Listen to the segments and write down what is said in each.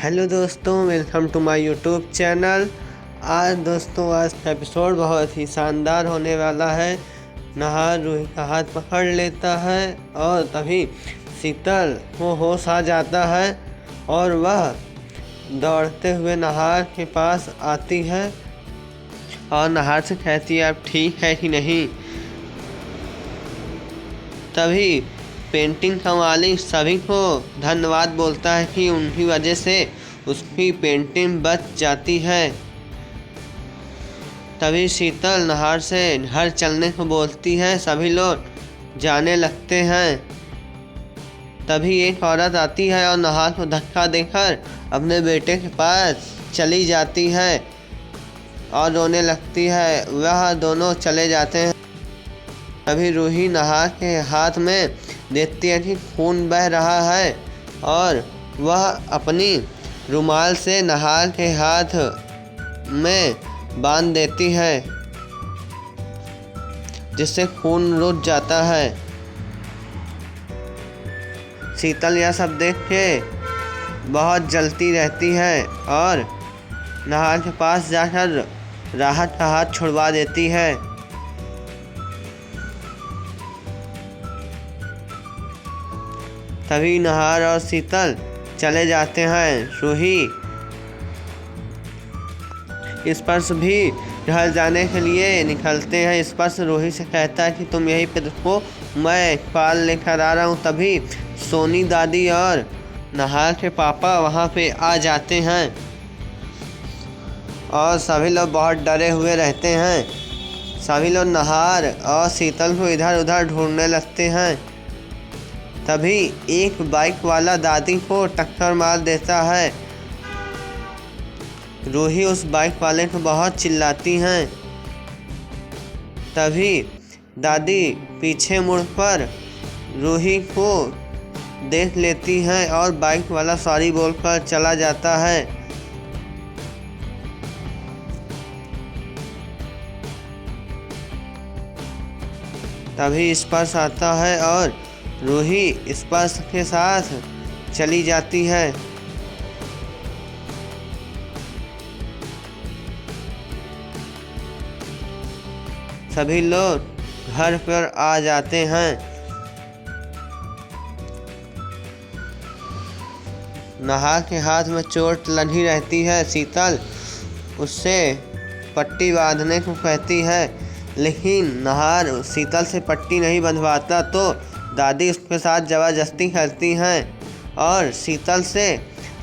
Hello दोस्तों, welcome to my YouTube channel. आज का एपिसोड बहुत ही शानदार होने वाला है। नहार रूही का हाथ पकड़ लेता है और तभी शीतल को होश आ जाता है और वह दौड़ते हुए नहार के पास आती है और नहार से कहती है, आप ठीक है कि नहीं। तभी पेंटिंग का मालिक सभी को धन्यवाद बोलता है कि उनकी वजह से उसकी पेंटिंग बच जाती है। तभी शीतल नहार से घर चलने को बोलती है। सभी लोग जाने लगते हैं। तभी एक औरत आती है और नहार को धक्का देकर अपने बेटे के पास चली जाती है और रोने लगती है। वह दोनों चले जाते हैं। तभी रूही नहार के हाथ में देखती है कि खून बह रहा है और वह अपनी रुमाल से नहार के हाथ में बांध देती है, जिससे खून रुक जाता है। शीतल यह सब देख के बहुत जलती रहती है और नहार के पास जाकर राहत का हाथ छुड़वा देती है। तभी नहार और शीतल चले जाते हैं। रूही स्पर्श भी घर जाने के लिए निकलते हैं। स्पर्श रूही से कहता है कि तुम यहीं पे रुको, मैं पाल लेकर आ रहा हूँ। तभी सोनी दादी और नहार के पापा वहाँ पे आ जाते हैं और सभी लोग बहुत डरे हुए रहते हैं। सभी लोग नहार और शीतल को इधर उधर ढूंढने लगते हैं। तभी एक बाइक वाला दादी को टक्कर मार देता है। रूही उस बाइक वाले को बहुत चिल्लाती हैं। तभी दादी पीछे मुड़कर रूही को देख लेती हैं और बाइक वाला सॉरी बोलकर चला जाता है। तभी स्पर्श आता है और रूही स्पर्श के साथ चली जाती है। सभी लोग घर पर आ जाते हैं। नहार के हाथ में चोट लगी रहती है। शीतल उससे पट्टी बांधने को कहती है, लेकिन नहार शीतल से पट्टी नहीं बंधवाता तो दादी उसके साथ ज़बरदस्ती करती हैं और शीतल से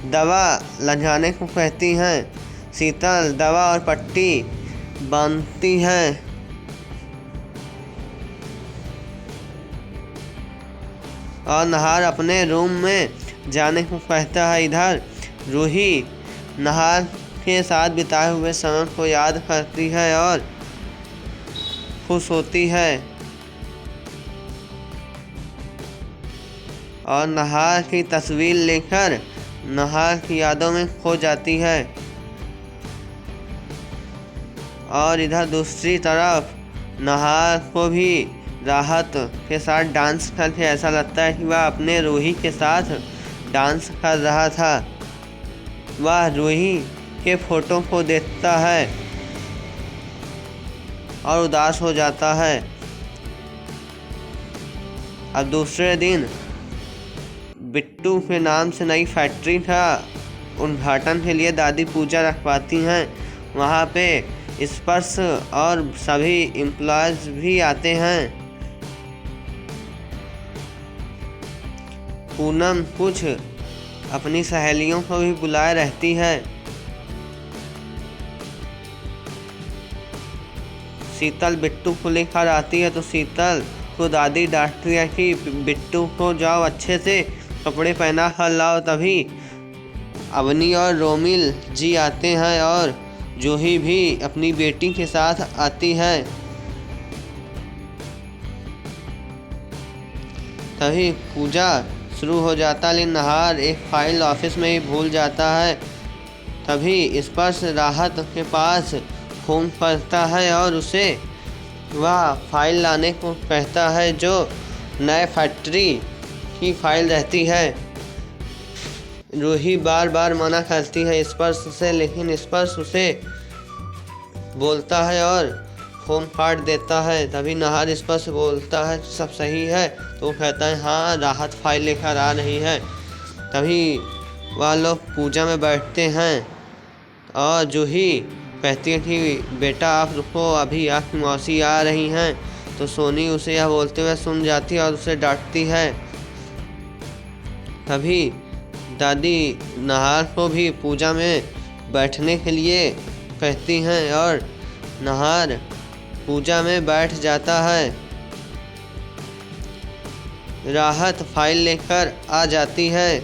दवा लगाने को कहती हैं। शीतल दवा और पट्टी बांधती है और नहार अपने रूम में जाने को कहता है। इधर रूही नहार के साथ बिताए हुए समय को याद करती है और खुश होती है और नहार की तस्वीर लेकर नहार की यादों में खो जाती है। और इधर दूसरी तरफ नहार को भी राहत के साथ डांस करके ऐसा लगता है कि वह अपने रूही के साथ डांस कर रहा था। वह रूही के फोटो को देखता है और उदास हो जाता है। अब दूसरे दिन बिट्टू के नाम से नई फैक्ट्री का उद्घाटन के लिए दादी पूजा रखवाती हैं। वहाँ पे स्पर्श और सभी एम्प्लॉयज भी आते हैं। पूनम कुछ अपनी सहेलियों को भी बुलाए रहती है। शीतल बिट्टू को लेकर आती है तो शीतल को दादी डांटती है कि बिट्टू को जाओ अच्छे से कपड़े पहना कर लाओ। तभी अवनी और रोमिल जी आते हैं और जूही भी अपनी बेटी के साथ आती है। तभी पूजा शुरू हो जाता है, लेकिन नहार एक फाइल ऑफिस में ही भूल जाता है। तभी स्पर्श राहत के पास फोन करता है और उसे वह फाइल लाने को कहता है जो नए फैक्ट्री की फाइल रहती है। रूही बार बार मना करती है स्पर्श से, लेकिन स्पर्श उसे बोलता है और फोन काट देता है। तभी नाहर स्पर्श बोलता है सब सही है, तो वो कहता है हाँ राहत फाइल लेकर आ रही है। तभी वह लोग पूजा में बैठते हैं और जूही कहती है कि बेटा आप रुको, अभी आपकी मौसी आ रही हैं। तो सोनी उसे यह बोलते हुए सुन जाती है और उसे डांटती है। तभी दादी नाहर को भी पूजा में बैठने के लिए कहती हैं और नाहर पूजा में बैठ जाता है। राहत फाइल लेकर आ जाती है,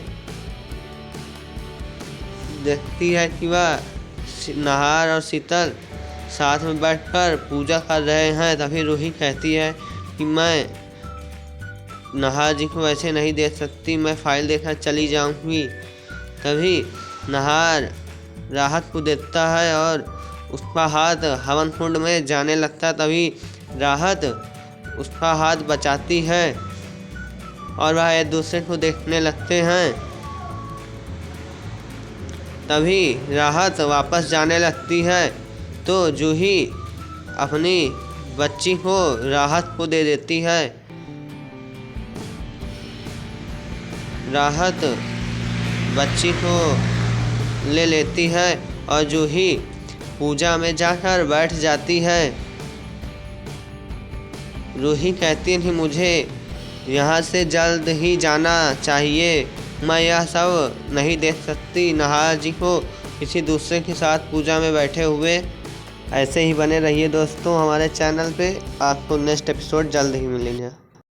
देखती है कि वह नाहर और शीतल साथ में बैठकर पूजा कर रहे हैं। तभी रूही कहती है कि मैं नाहर जी को वैसे नहीं देख सकती, मैं फाइल देखकर चली जाऊंगी। तभी नाहर राहत को देखता है और उसका हाथ हवन कुंड में जाने लगता है। तभी राहत उसका हाथ बचाती है और वह एक दूसरे को देखने लगते हैं। तभी राहत वापस जाने लगती है तो जूही अपनी बच्ची को राहत को दे देती है। राहत बच्ची को ले लेती है और जूही पूजा में जाकर बैठ जाती है। रूही कहती है कि मुझे यहाँ से जल्द ही जाना चाहिए, मैं यह सब नहीं देख सकती नाहर जी को किसी दूसरे के साथ पूजा में बैठे हुए। ऐसे ही बने रहिए दोस्तों हमारे चैनल पे, आपको नेक्स्ट एपिसोड जल्द ही मिलेंगे।